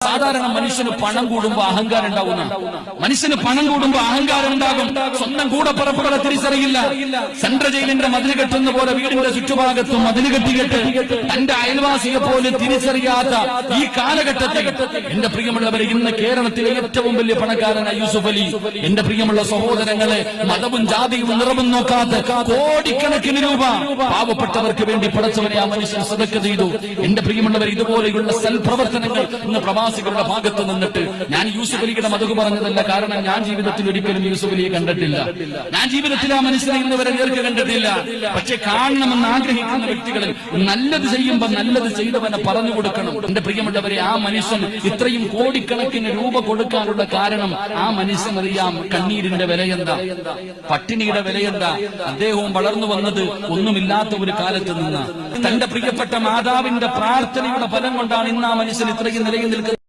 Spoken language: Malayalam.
സാധാരണ മനുഷ്യന് പണം കൂടുമ്പോ അഹങ്കാരം ഉണ്ടാവുന്ന മനുഷ്യന് പണം കൂടുമ്പോ അഹങ്കാരം ഉണ്ടാകും. സ്വന്തം കൂടപ്പറപ്പുകളെ തിരിച്ചറിയില്ല. സെൻട്രൽ ജയിലിന്റെ മതിൽ കെട്ടുന്ന പോലെ വീടിന്റെ ചുറ്റുഭാഗത്തും മതിൽ കെട്ടികെട്ട് തന്റെ അയൽവാസിയെ പോലും തിരിച്ചറിയാത്ത ഈ കാലഘട്ടത്തിൽ എന്റെ പ്രിയമുള്ളവരെ, ഇന്ന് കേരളത്തിലെ ഏറ്റവും വലിയ പണക്കാരനായ യൂസുഫ് അലി, എന്റെ പ്രിയമുള്ള സഹോദരങ്ങളെ, മതവും ജാതിയും നിറവും നോക്കാത്ത കോടിക്കണക്കിന് രൂപ പാവപ്പെട്ടവർക്ക് വേണ്ടി പടച്ചവനെ ആ മനുഷ്യൻ സദഖ ചെയ്തു. എന്റെ പ്രിയമുള്ളവർ, ഇതുപോലെയുള്ള സൽപ്രവർത്തനങ്ങൾ ഇന്ന് പ്രവാസികളുടെ ഭാഗത്ത് നിന്നിട്ട്, ഞാൻ യൂസുഫ് അലിയുടെ മതകു പറഞ്ഞതല്ല, കാരണം ഞാൻ ജീവിതത്തിൽ ഒരിക്കലും യൂസുഫ് അലിയെ കണ്ടിട്ടില്ല. ഞാൻ ജീവിതത്തിൽ ആ മനുഷ്യനെ ഇന്ന് വരെ നേർക്ക് കണ്ടിട്ടില്ല. പക്ഷെ കാണണമെന്ന് ആഗ്രഹിക്കുന്ന വ്യക്തികളിൽ നല്ലത് ചെയ്യുമ്പോൾ നല്ലത് ചെയ്തവനെ പറഞ്ഞു കൊടുക്കണം. എന്റെ പ്രിയമുള്ളവരെ, ആ മനുഷ്യൻ ഇത്രയും കോടിക്കണക്കിന് രൂപ കൊടുക്കാനുള്ള കാരണം ആ മനുഷ്യൻ അറിയാം കണ്ണീരിന്റെ വിലയെന്താ, പട്ടിണിയുടെ വിലയെന്താ. അദ്ദേഹവും വളർന്നു വന്നത് ഒന്നുമില്ലാത്ത ഒരു കാലത്ത് നിന്ന് തന്റെ പ്രിയപ്പെട്ട മാതാവിന്റെ പ്രാർത്ഥനയുടെ ഫലം കൊണ്ടാണ് ഇന്ന് ആ മനുഷ്യൻ ഇത്രയും നിലയിൽ നിൽക്കുന്നത്.